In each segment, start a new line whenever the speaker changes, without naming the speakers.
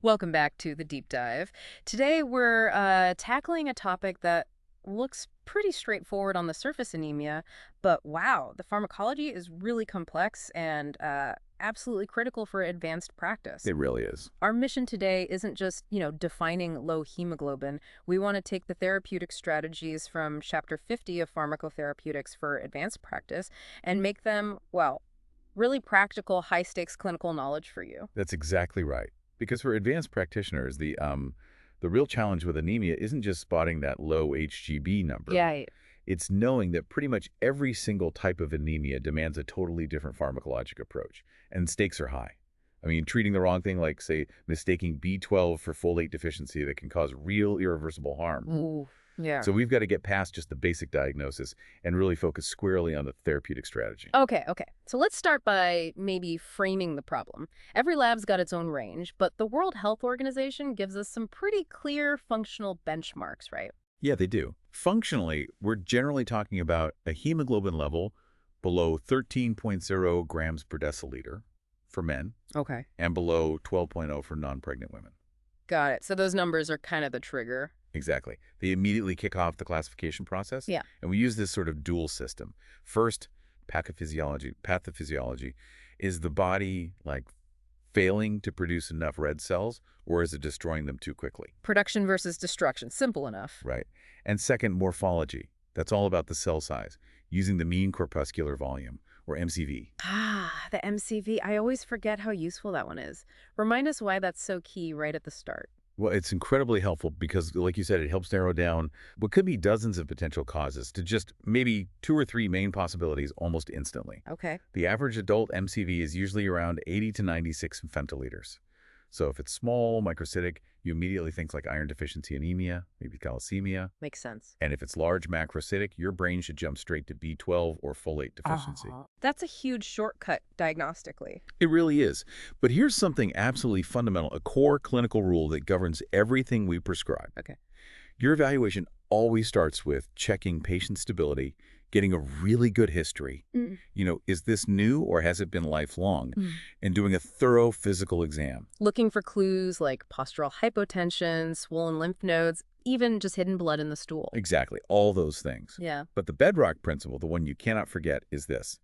Welcome back to the deep dive. Today we're tackling a topic that looks pretty straightforward on the surface anemia, but wow, the pharmacology is really complex and absolutely critical for advanced practice.
It really is.
Our mission today isn't just, defining low hemoglobin. We want to take the therapeutic strategies from Chapter 50 of Pharmacotherapeutics for advanced practice and make them, well, really practical, high-stakes clinical knowledge for you.
That's exactly right. Because for advanced practitioners, the real challenge with anemia isn't just spotting that low HGB number.
Yeah.
It's knowing that pretty much every single type of anemia demands a totally different pharmacologic approach, and stakes are high. I mean, treating the wrong thing, like, say, mistaking B12 for folate deficiency, that can cause real irreversible harm.
Ooh, yeah.
So we've got to get past just the basic diagnosis and really focus squarely on the therapeutic strategy.
Okay. So let's start by maybe framing the problem. Every lab's got its own range, but the World Health Organization gives us some pretty clear functional benchmarks, right?
Yeah, they do. Functionally, we're generally talking about a hemoglobin level below 13.0 grams per deciliter for men
Okay.
and below 12.0 for non-pregnant women.
Got it. So those numbers are kind of the trigger.
Exactly. They immediately kick off the classification process.
Yeah.
And we use this sort of dual system. First, pathophysiology. Pathophysiology is the body failing to produce enough red cells, or is it destroying them too quickly?
Production versus destruction. Simple enough.
Right. And second, morphology. That's all about the cell size, using the mean corpuscular volume, or MCV.
The MCV. I always forget how useful that one is. Remind us why that's so key right at the start.
Well, it's incredibly helpful because, like you said, it helps narrow down what could be dozens of potential causes to just maybe 2 or 3 main possibilities almost instantly.
Okay.
The average adult MCV is usually around 80 to 96 femtoliters. So if it's small, microcytic, you immediately think like iron deficiency anemia, maybe thalassemia.
Makes sense.
And if it's large, macrocytic, your brain should jump straight to B12 or folate deficiency.
That's a huge shortcut diagnostically.
It really is. But here's something absolutely fundamental, a core clinical rule that governs everything we prescribe.
Okay.
Your evaluation always starts with checking patient stability, getting a really good history. Is this new or has it been lifelong? And doing a thorough physical exam.
Looking for clues like postural hypotension, swollen lymph nodes, even just hidden blood in the stool.
Exactly, all those things.
Yeah.
But the bedrock principle, the one you cannot forget, is this.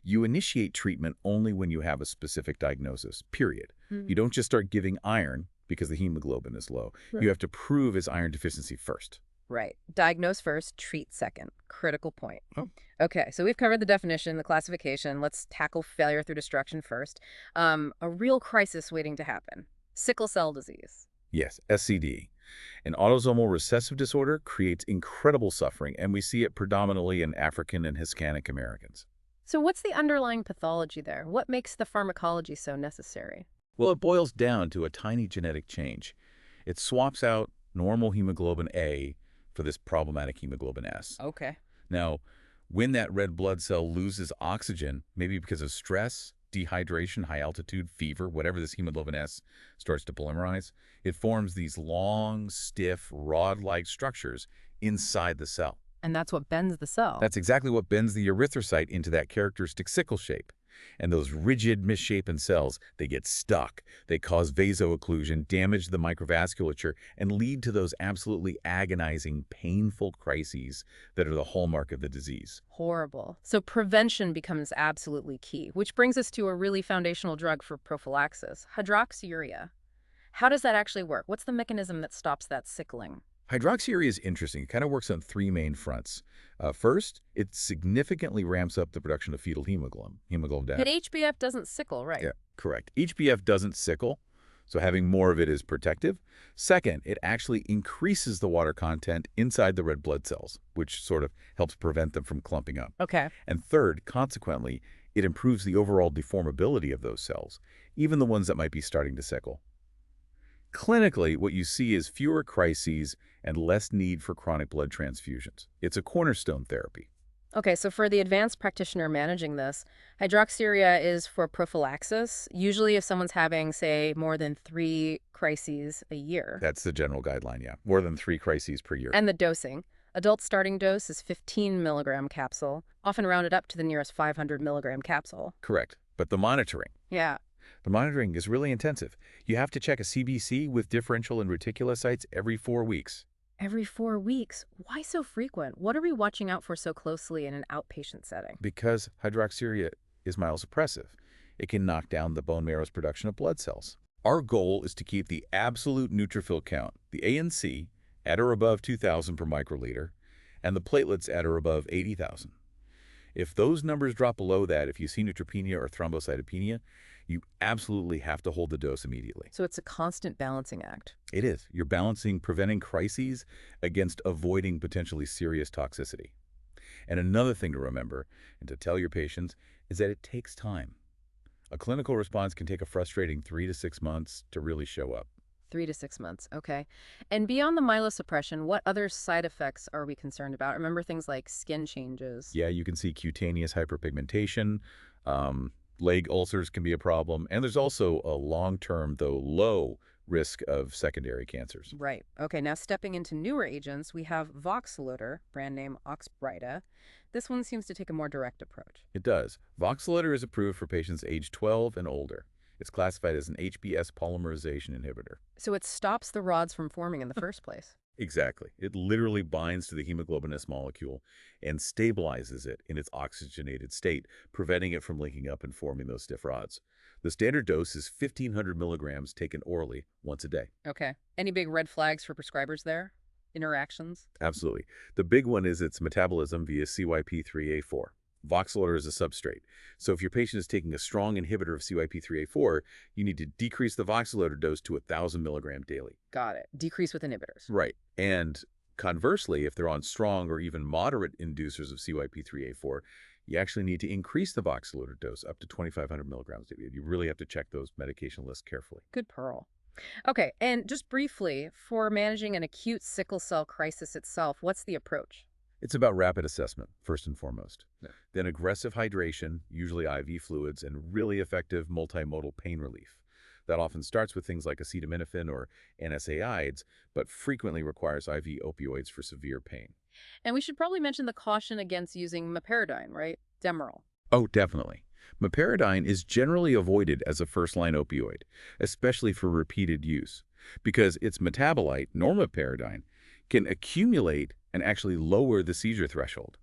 You initiate treatment only when you have a specific diagnosis, period. You don't just start giving iron because the hemoglobin is low.
Right.
You have to prove his iron deficiency first.
Right. Diagnose first, treat second. Critical point.
Oh.
Okay, so we've covered the definition, the classification. Let's tackle failure through destruction first. A real crisis waiting to happen. Sickle cell disease.
Yes, SCD. An autosomal recessive disorder creates incredible suffering, and we see it predominantly in African and Hispanic Americans.
So what's the underlying pathology there? What makes the pharmacology so necessary?
Well, it boils down to a tiny genetic change. It swaps out normal hemoglobin A for this problematic hemoglobin S.
Okay.
Now, when that red blood cell loses oxygen, maybe because of stress, dehydration, high altitude, fever, whatever this hemoglobin S starts to polymerize, it forms these long, stiff, rod-like structures inside the cell.
And that's what bends the cell.
That's exactly what bends the erythrocyte into that characteristic sickle shape. And those rigid, misshapen cells, they get stuck. They cause vaso-occlusion, damage the microvasculature, and lead to those absolutely agonizing, painful crises that are the hallmark of the disease.
Horrible. So prevention becomes absolutely key, which brings us to a really foundational drug for prophylaxis, hydroxyurea. How does that actually work? What's the mechanism that stops that sickling?
Hydroxyurea is interesting. It kind of works on 3 main fronts. First, it significantly ramps up the production of fetal hemoglobin.
But HbF doesn't sickle, right?
Yeah, correct. HbF doesn't sickle, so having more of it is protective. Second, it actually increases the water content inside the red blood cells, which sort of helps prevent them from clumping up.
Okay.
And third, consequently, it improves the overall deformability of those cells, even the ones that might be starting to sickle. Clinically, what you see is fewer crises and less need for chronic blood transfusions. It's a cornerstone therapy.
Okay, so for the advanced practitioner managing this, hydroxyurea is for prophylaxis, usually if someone's having, say, more than 3 crises a year.
That's the general guideline, yeah. More than 3 crises per year.
And the dosing. Adult starting dose is 15 milligram capsule, often rounded up to the nearest 500 milligram capsule.
Correct. But the monitoring.
Yeah.
The monitoring is really intensive. You have to check a CBC with differential and reticulocytes every 4 weeks.
Every 4 weeks? Why so frequent? What are we watching out for so closely in an outpatient setting?
Because hydroxyurea is myelosuppressive. It can knock down the bone marrow's production of blood cells. Our goal is to keep the absolute neutrophil count, the ANC, at or above 2,000 per microliter, and the platelets at or above 80,000. If those numbers drop below that, if you see neutropenia or thrombocytopenia, you absolutely have to hold the dose immediately.
So it's a constant balancing act.
It is. You're balancing preventing crises against avoiding potentially serious toxicity. And another thing to remember and to tell your patients is that it takes time. A clinical response can take a frustrating 3 to 6 months to really show up.
3 to 6 months, okay. And beyond the myelosuppression, what other side effects are we concerned about? Remember things like skin changes.
Yeah, you can see cutaneous hyperpigmentation, leg ulcers can be a problem, and there's also a long-term, though low, risk of secondary cancers.
Right. Okay, now stepping into newer agents, we have Voxelotor, brand name Oxbryta. This one seems to take a more direct approach.
It does. Voxelotor is approved for patients age 12 and older. It's classified as an HbS polymerization inhibitor.
So it stops the rods from forming in the first place.
Exactly. It literally binds to the hemoglobin S molecule and stabilizes it in its oxygenated state, preventing it from linking up and forming those stiff rods. The standard dose is 1,500 milligrams taken orally once a day.
Okay. Any big red flags for prescribers there? Interactions?
Absolutely. The big one is its metabolism via CYP3A4. Voxelotor is a substrate. So if your patient is taking a strong inhibitor of CYP3A4, you need to decrease the Voxelotor dose to 1,000 milligrams daily.
Got it. Decrease with inhibitors.
Right. And conversely, if they're on strong or even moderate inducers of CYP3A4, you actually need to increase the Voxelotor dose up to 2,500 milligrams daily. You really have to check those medication lists carefully.
Good pearl. Okay, and just briefly, for managing an acute sickle cell crisis itself, what's the approach?
It's about rapid assessment, first and foremost. Yeah. Then aggressive hydration, usually IV fluids, and really effective multimodal pain relief. That often starts with things like acetaminophen or NSAIDs, but frequently requires IV opioids for severe pain.
And we should probably mention the caution against using meperidine, right? Demerol.
Oh, definitely. Meperidine is generally avoided as a first-line opioid, especially for repeated use, because its metabolite, normoperidine, can accumulate and actually lower the seizure threshold.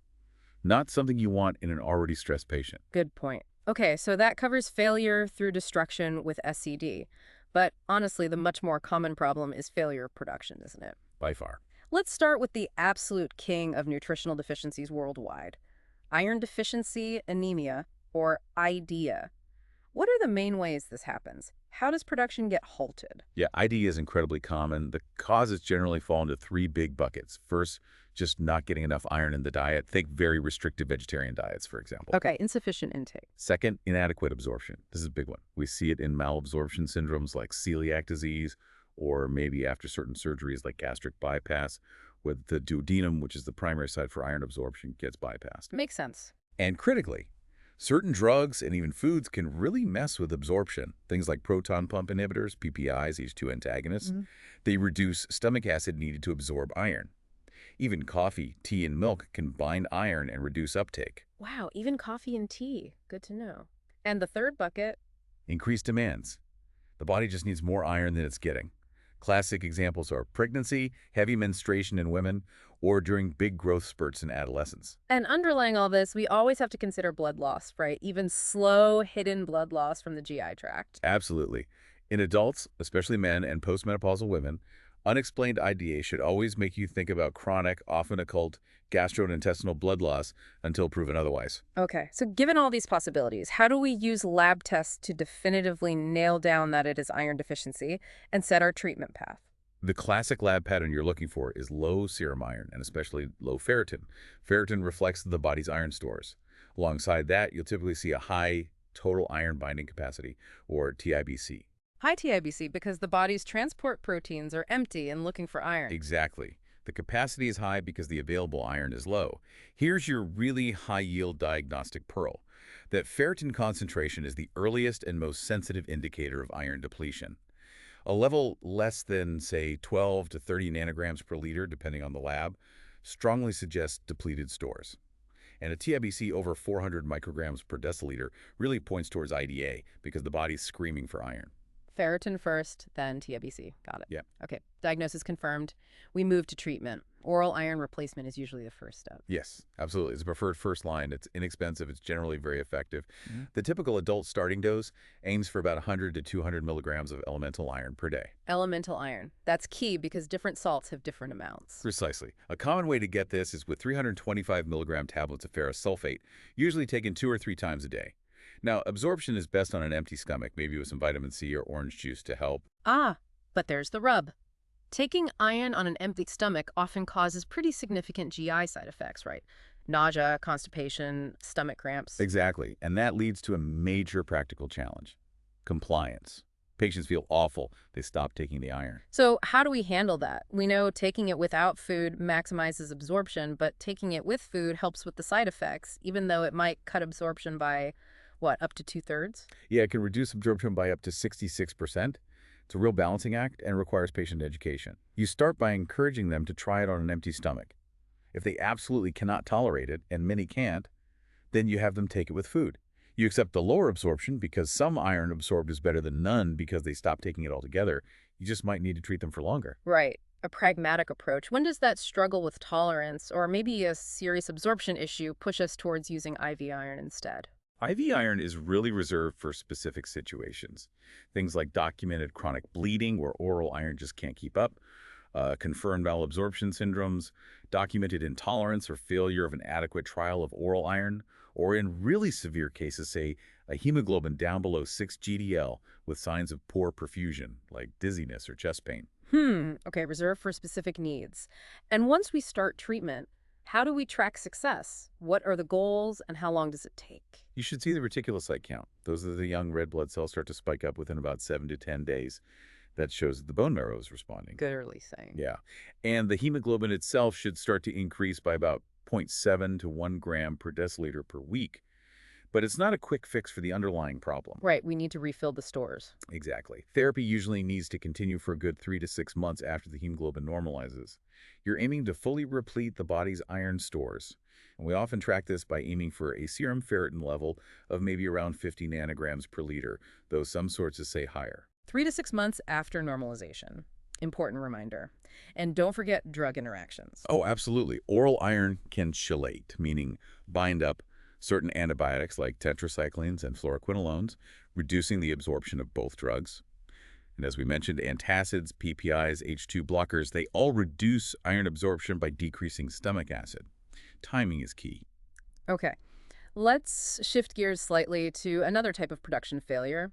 Not something you want in an already stressed patient.
Good point. Okay, so that covers failure through destruction with SCD. But honestly, the much more common problem is failure of production, isn't it?
By far.
Let's start with the absolute king of nutritional deficiencies worldwide. Iron deficiency anemia, or IDEA. What are the main ways this happens? How does production get halted?
Yeah, IDEA is incredibly common. The causes generally fall into 3 big buckets. First, just not getting enough iron in the diet. Think very restrictive vegetarian diets, for example.
Okay, insufficient intake.
Second, inadequate absorption. This is a big one. We see it in malabsorption syndromes like celiac disease, or maybe after certain surgeries like gastric bypass, where the duodenum, which is the primary site for iron absorption, gets bypassed.
Makes sense.
And critically, certain drugs and even foods can really mess with absorption. Things like proton pump inhibitors, PPIs, H2 antagonists, they reduce stomach acid needed to absorb iron. Even coffee, tea, and milk can bind iron and reduce uptake.
Wow, even coffee and tea. Good to know. And the third bucket?
Increased demands. The body just needs more iron than it's getting. Classic examples are pregnancy, heavy menstruation in women, or during big growth spurts in adolescence.
And underlying all this, we always have to consider blood loss, right? Even slow, hidden blood loss from the GI tract.
Absolutely. In adults, especially men and postmenopausal women, unexplained IDA should always make you think about chronic, often occult, gastrointestinal blood loss until proven otherwise.
Okay, so given all these possibilities, how do we use lab tests to definitively nail down that it is iron deficiency and set our treatment path?
The classic lab pattern you're looking for is low serum iron, and especially low ferritin. Ferritin reflects the body's iron stores. Alongside that, you'll typically see a high total iron binding capacity, or TIBC.
High TIBC because the body's transport proteins are empty and looking for iron.
Exactly. The capacity is high because the available iron is low. Here's your really high-yield diagnostic pearl, that ferritin concentration is the earliest and most sensitive indicator of iron depletion. A level less than, say, 12 to 30 nanograms per liter, depending on the lab, strongly suggests depleted stores. And a TIBC over 400 micrograms per deciliter really points towards IDA because the body's screaming for iron.
Ferritin first, then TIBC. Got it.
Yeah.
Okay, diagnosis confirmed. We move to treatment. Oral iron replacement is usually the first step.
Yes, absolutely. It's a preferred first line. It's inexpensive. It's generally very effective.
Mhm.
The typical adult starting dose aims for about 100 to 200 milligrams of elemental iron per day.
Elemental iron. That's key because different salts have different amounts.
Precisely. A common way to get this is with 325 milligram tablets of ferrous sulfate, usually taken 2 or 3 times a day. Now, absorption is best on an empty stomach, maybe with some vitamin C or orange juice to help.
Ah, but there's the rub. Taking iron on an empty stomach often causes pretty significant GI side effects, right? Nausea, constipation, stomach cramps.
Exactly. And that leads to a major practical challenge: compliance. Patients feel awful. They stop taking the iron.
So how do we handle that? We know taking it without food maximizes absorption, but taking it with food helps with the side effects, even though it might cut absorption by, what, up to 2/3?
Yeah, it can reduce absorption by up to 66%. It's a real balancing act and requires patient education. You start by encouraging them to try it on an empty stomach. If they absolutely cannot tolerate it, and many can't, then you have them take it with food. You accept the lower absorption because some iron absorbed is better than none because they stop taking it altogether. You just might need to treat them for longer.
Right. A pragmatic approach. When does that struggle with tolerance or maybe a serious absorption issue push us towards using IV iron instead?
IV iron is really reserved for specific situations. Things like documented chronic bleeding where oral iron just can't keep up, confirmed malabsorption syndromes, documented intolerance or failure of an adequate trial of oral iron, or in really severe cases, say, a hemoglobin down below 6 GDL with signs of poor perfusion, like dizziness or chest pain.
Okay, reserved for specific needs. And once we start treatment, how do we track success? What are the goals and how long does it take?
You should see the reticulocyte count. Those are the young red blood cells start to spike up within about 7 to 10 days. That shows that the bone marrow is responding.
Good early sign.
Yeah. And the hemoglobin itself should start to increase by about 0.7 to 1 gram per deciliter per week. But it's not a quick fix for the underlying problem.
Right, we need to refill the stores.
Exactly. Therapy usually needs to continue for a good 3 to 6 months after the hemoglobin normalizes. You're aiming to fully replete the body's iron stores. And we often track this by aiming for a serum ferritin level of maybe around 50 nanograms per liter, though some sources say higher.
3 to 6 months after normalization. Important reminder. And don't forget drug interactions.
Oh, absolutely. Oral iron can chelate, meaning bind up certain antibiotics like tetracyclines and fluoroquinolones, reducing the absorption of both drugs. And as we mentioned, antacids, PPIs, H2 blockers, they all reduce iron absorption by decreasing stomach acid. Timing is key.
Okay, let's shift gears slightly to another type of production failure,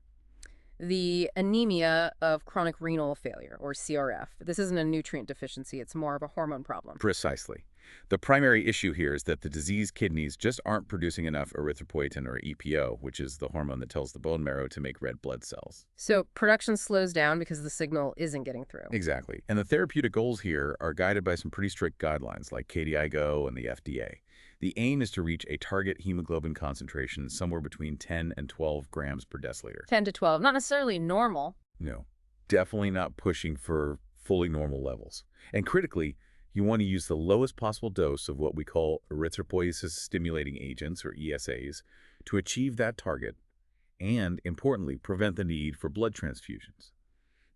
the anemia of chronic renal failure, or CRF. This isn't a nutrient deficiency, it's more of a hormone problem.
Precisely. The primary issue here is that the diseased kidneys just aren't producing enough erythropoietin, or EPO, which is the hormone that tells the bone marrow to make red blood cells.
So production slows down because the signal isn't getting through.
Exactly. And the therapeutic goals here are guided by some pretty strict guidelines like KDIGO and the FDA. The aim is to reach a target hemoglobin concentration somewhere between 10 and 12 grams per deciliter.
10 to 12, not necessarily normal.
No, definitely not pushing for fully normal levels. And critically, you want to use the lowest possible dose of what we call Erythropoiesis-Stimulating Agents, or ESAs, to achieve that target and, importantly, prevent the need for blood transfusions.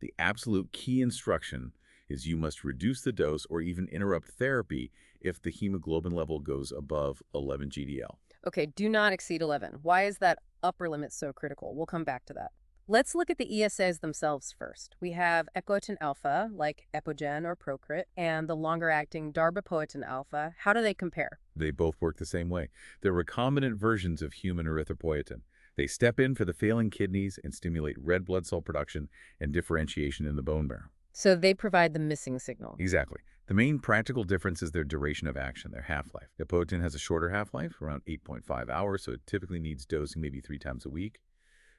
The absolute key instruction is you must reduce the dose or even interrupt therapy if the hemoglobin level goes above 11 GDL.
Okay, do not exceed 11. Why is that upper limit so critical? We'll come back to that. Let's look at the ESAs themselves first. We have epoetin alpha, like Epogen or Procrit, and the longer-acting darbepoetin alpha. How do they compare?
They both work the same way. They're recombinant versions of human erythropoietin. They step in for the failing kidneys and stimulate red blood cell production and differentiation in the bone marrow.
So they provide the missing signal.
Exactly. The main practical difference is their duration of action, their half-life. Epoetin has a shorter half-life, around 8.5 hours, so it typically needs dosing maybe 3 times a week.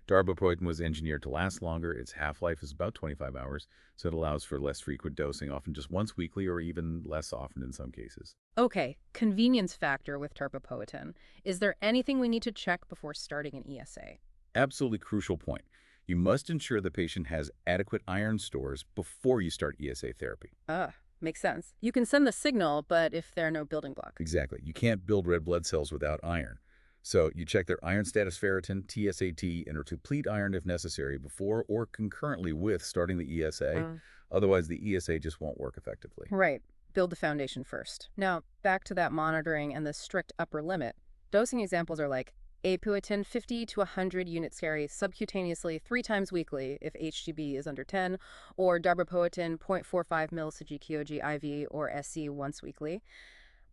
Darbepoetin was engineered to last longer. Its half-life is about 25 hours, so it allows for less frequent dosing, often just once weekly or even less often in some cases.
Okay, convenience factor with darbepoetin. Is there anything we need to check before starting an ESA?
Absolutely crucial point. You must ensure the patient has adequate iron stores before you start ESA therapy.
Makes sense. You can send the signal, but if there are no building blocks.
Exactly. You can't build red blood cells without iron. So you check their iron status ferritin, TSAT, and deplete iron if necessary before or concurrently with starting the ESA. Otherwise, the ESA just won't work effectively.
Right. Build the foundation first. Now, back to that monitoring and the strict upper limit. Dosing examples are like Erythropoietin 50 to 100 units carry subcutaneously 3 times weekly if HGB is under 10, or Darbepoetin 0.45 ml Sujikyoji IV or SC once weekly.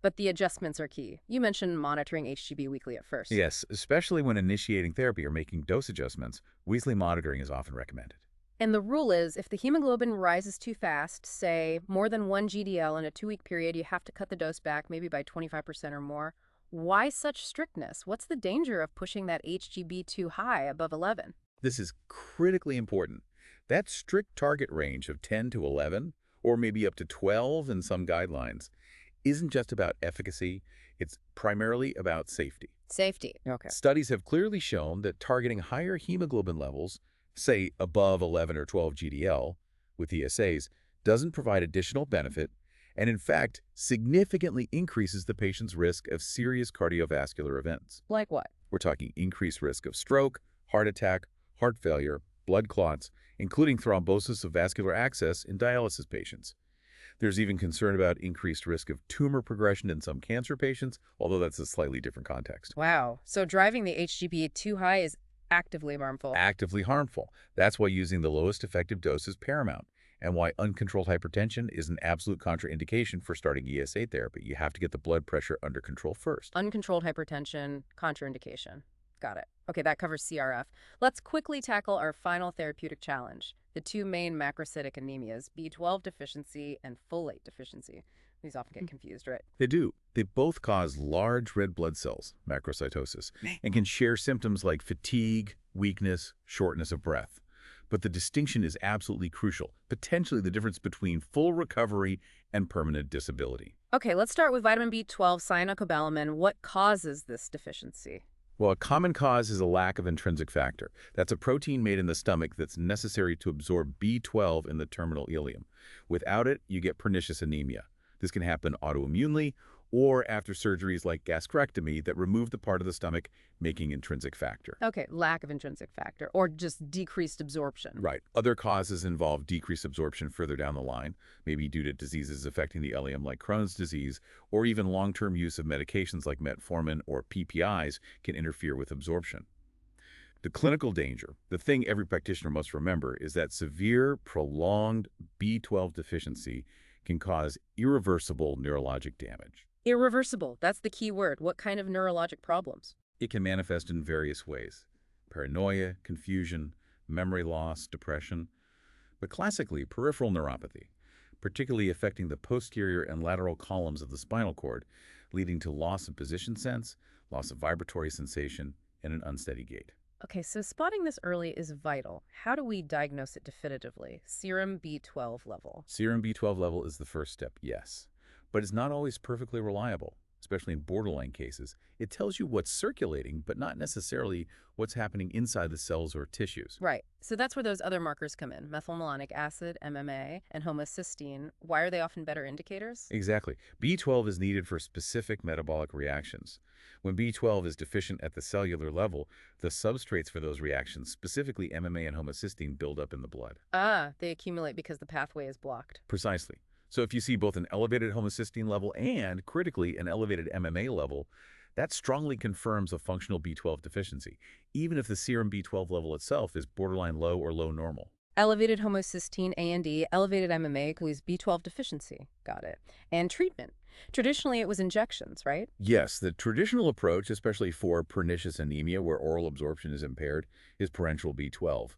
But the adjustments are key. You mentioned monitoring HGB weekly at first.
Yes, especially when initiating therapy or making dose adjustments, weekly monitoring is often recommended.
And the rule is if the hemoglobin rises too fast, say more than 1 GDL in a 2-week period, you have to cut the dose back maybe by 25% or more. Why such strictness? What's the danger of pushing that HGB too high, above 11?
This is critically important. That strict target range of 10 to 11, or maybe up to 12 in some guidelines, isn't just about efficacy, it's primarily about safety.
Safety. Okay.
Studies have clearly shown that targeting higher hemoglobin levels, say above 11 or 12 GDL, with ESAs, doesn't provide additional benefit and, in fact, significantly increases the patient's risk of serious cardiovascular events.
Like what?
We're talking increased risk of stroke, heart attack, heart failure, blood clots, including thrombosis of vascular access in dialysis patients. There's even concern about increased risk of tumor progression in some cancer patients, although that's a slightly different context.
Wow. So driving the HGB too high is actively harmful.
Actively harmful. That's why using the lowest effective dose is paramount, and why uncontrolled hypertension is an absolute contraindication for starting ESA therapy. You have to get the blood pressure under control first.
Uncontrolled hypertension, contraindication. Got it. Okay, that covers CRF. Let's quickly tackle our final therapeutic challenge, the 2 main macrocytic anemias, B12 deficiency and folate deficiency. These often get confused, right?
They do. They both cause large red blood cells, macrocytosis, and can share symptoms like fatigue, weakness, shortness of breath. But the distinction is absolutely crucial, potentially the difference between full recovery and permanent disability.
Okay, let's start with vitamin B12, cyanocobalamin. What causes this deficiency?
Well, a common cause is a lack of intrinsic factor. That's a protein made in the stomach that's necessary to absorb B12 in the terminal ileum. Without it, you get pernicious anemia. This can happen autoimmunely or after surgeries like gastrectomy that remove the part of the stomach making intrinsic factor.
Okay, lack of intrinsic factor or just decreased absorption.
Right. Other causes involve decreased absorption further down the line, maybe due to diseases affecting the ileum like Crohn's disease, or even long-term use of medications like metformin or PPIs can interfere with absorption. The clinical danger, the thing every practitioner must remember, is that severe, prolonged B12 deficiency can cause irreversible neurologic damage.
Irreversible, that's the key word. What kind of neurologic problems?
It can manifest in various ways: paranoia, confusion, memory loss, depression, but classically peripheral neuropathy, particularly affecting the posterior and lateral columns of the spinal cord, leading to loss of position sense, loss of vibratory sensation, and an unsteady gait.
Okay, so spotting this early is vital. How do we diagnose it definitively? Serum B12 level.
Serum B12 level is the first step, yes, but it's not always perfectly reliable, especially in borderline cases. It tells you what's circulating, but not necessarily what's happening inside the cells or tissues.
Right. So that's where those other markers come in. Methylmalonic acid, MMA, and homocysteine. Why are they often better indicators?
Exactly. B12 is needed for specific metabolic reactions. When B12 is deficient at the cellular level, the substrates for those reactions, specifically MMA and homocysteine, build up in the blood.
Ah, they accumulate because the pathway is blocked.
Precisely. So if you see both an elevated homocysteine level and, critically, an elevated MMA level, that strongly confirms a functional B12 deficiency, even if the serum B12 level itself is borderline low or low normal.
Elevated homocysteine A&D, elevated MMA equals B12 deficiency. Got it. And treatment. Traditionally, it was injections, right?
Yes, the traditional approach, especially for pernicious anemia where oral absorption is impaired, is parenteral B12.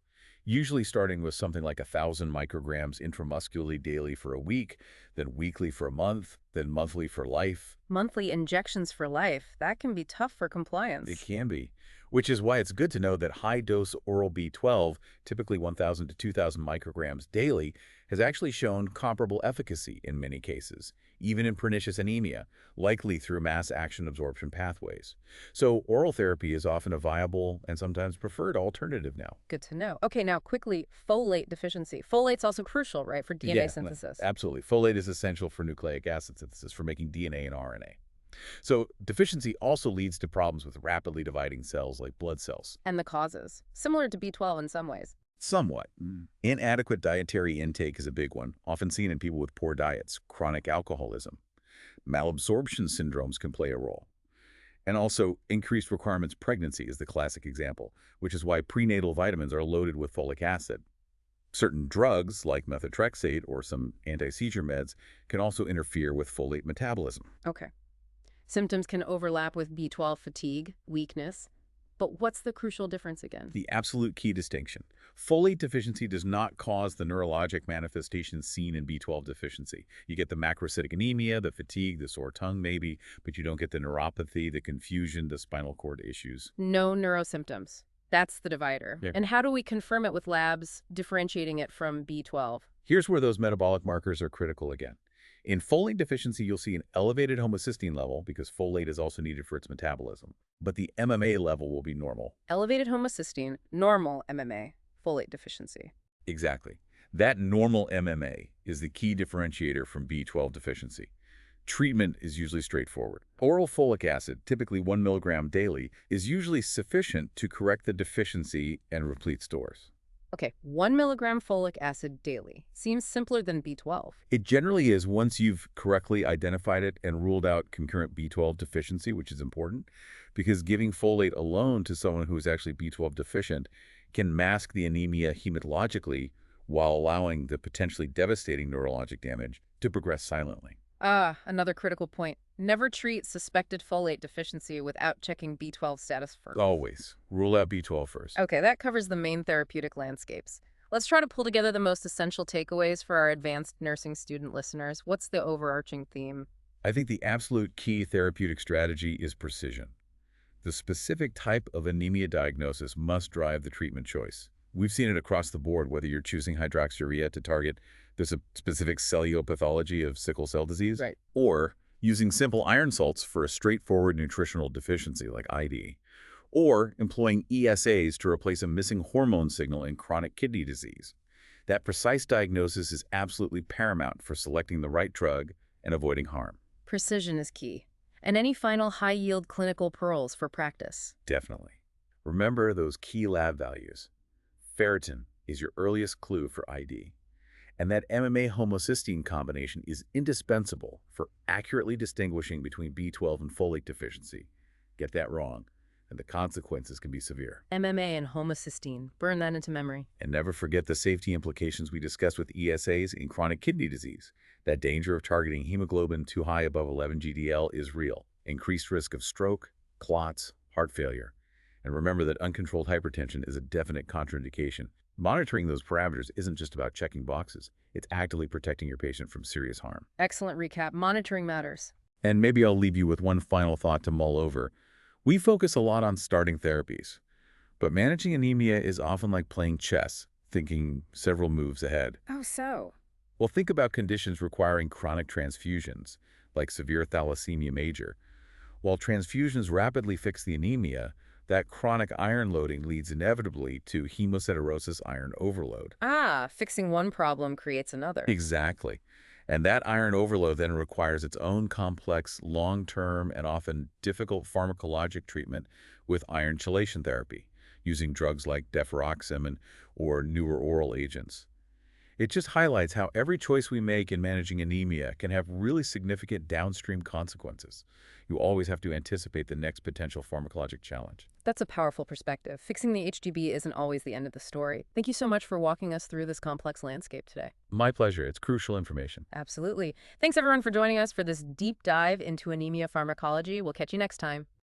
Usually starting with something like 1,000 micrograms intramuscularly daily for a week, then weekly for a month, then monthly for life.
Monthly injections for life. That can be tough for compliance.
It can be, which is why it's good to know that high-dose oral B12, typically 1,000 to 2,000 micrograms daily, has actually shown comparable efficacy in many cases, even in pernicious anemia, likely through mass action absorption pathways. So oral therapy is often a viable and sometimes preferred alternative now.
Good to know. Okay, now quickly, folate deficiency. Folate's also crucial, right, for DNA
Yeah,
synthesis.
absolutely. Folate is essential for nucleic acid synthesis for making DNA and RNA. So deficiency also leads to problems with rapidly dividing cells like blood cells.
And the causes. Similar to B12 in some ways.
Somewhat. Inadequate dietary intake is a big one, often seen in people with poor diets, chronic alcoholism. Malabsorption syndromes can play a role. And also, increased requirements pregnancy is the classic example, which is why prenatal vitamins are loaded with folic acid. Certain drugs, like methotrexate or some anti-seizure meds, can also interfere with folate metabolism.
Okay. Symptoms can overlap with B12 fatigue, weakness. But what's the crucial difference again?
The absolute key distinction. Folate deficiency does not cause the neurologic manifestations seen in B12 deficiency. You get the macrocytic anemia, the fatigue, the sore tongue maybe, but you don't get the neuropathy, the confusion, the spinal cord issues.
No neurosymptoms. That's the divider.
Yeah.
And how do we confirm it with labs, differentiating it from B12?
Here's where those metabolic markers are critical again. In folate deficiency, you'll see an elevated homocysteine level because folate is also needed for its metabolism. But the MMA level will be normal.
Elevated homocysteine, normal MMA, folate deficiency.
Exactly. That normal MMA is the key differentiator from B12 deficiency. Treatment is usually straightforward. Oral folic acid, typically 1 milligram daily, is usually sufficient to correct the deficiency and replete stores.
Okay, 1 milligram folic acid daily. Seems simpler than B12.
It generally is once you've correctly identified it and ruled out concurrent B12 deficiency, which is important, because giving folate alone to someone who is actually B12 deficient can mask the anemia hematologically while allowing the potentially devastating neurologic damage to progress silently.
Ah, another critical point. Never treat suspected folate deficiency without checking B12 status first.
Always. Rule out B12 first.
Okay, that covers the main therapeutic landscapes. Let's try to pull together the most essential takeaways for our advanced nursing student listeners. What's the overarching theme?
I think the absolute key therapeutic strategy is precision. The specific type of anemia diagnosis must drive the treatment choice. We've seen it across the board, whether you're choosing hydroxyurea to target the specific cellular pathology of sickle cell disease,
Right.
or using simple iron salts for a straightforward nutritional deficiency like ID, or employing ESAs to replace a missing hormone signal in chronic kidney disease. That precise diagnosis is absolutely paramount for selecting the right drug and avoiding harm.
Precision is key. And any final high-yield clinical pearls for practice?
Definitely. Remember those key lab values. Ferritin is your earliest clue for ID. And that MMA homocysteine combination is indispensable for accurately distinguishing between B12 and folate deficiency. Get that wrong, and the consequences can be severe.
MMA and homocysteine. Burn that into memory.
And never forget the safety implications we discussed with ESAs in chronic kidney disease. That danger of targeting hemoglobin too high above 11 GDL is real. Increased risk of stroke, clots, heart failure. And remember that uncontrolled hypertension is a definite contraindication. Monitoring those parameters isn't just about checking boxes. It's actively protecting your patient from serious harm.
Excellent recap. Monitoring matters.
And maybe I'll leave you with one final thought to mull over. We focus a lot on starting therapies, but managing anemia is often like playing chess, thinking several moves ahead.
Oh, so?
Well, think about conditions requiring chronic transfusions, like severe thalassemia major. While transfusions rapidly fix the anemia, that chronic iron loading leads inevitably to hemosiderosis iron overload.
Ah, fixing one problem creates another.
Exactly. And that iron overload then requires its own complex, long-term, and often difficult pharmacologic treatment with iron chelation therapy, using drugs like deferoxamine or newer oral agents. It just highlights how every choice we make in managing anemia can have really significant downstream consequences. You always have to anticipate the next potential pharmacologic challenge.
That's a powerful perspective. Fixing the HDB isn't always the end of the story. Thank you so much for walking us through this complex landscape today.
My pleasure. It's crucial information.
Absolutely. Thanks everyone for joining us for this deep dive into anemia pharmacology. We'll catch you next time.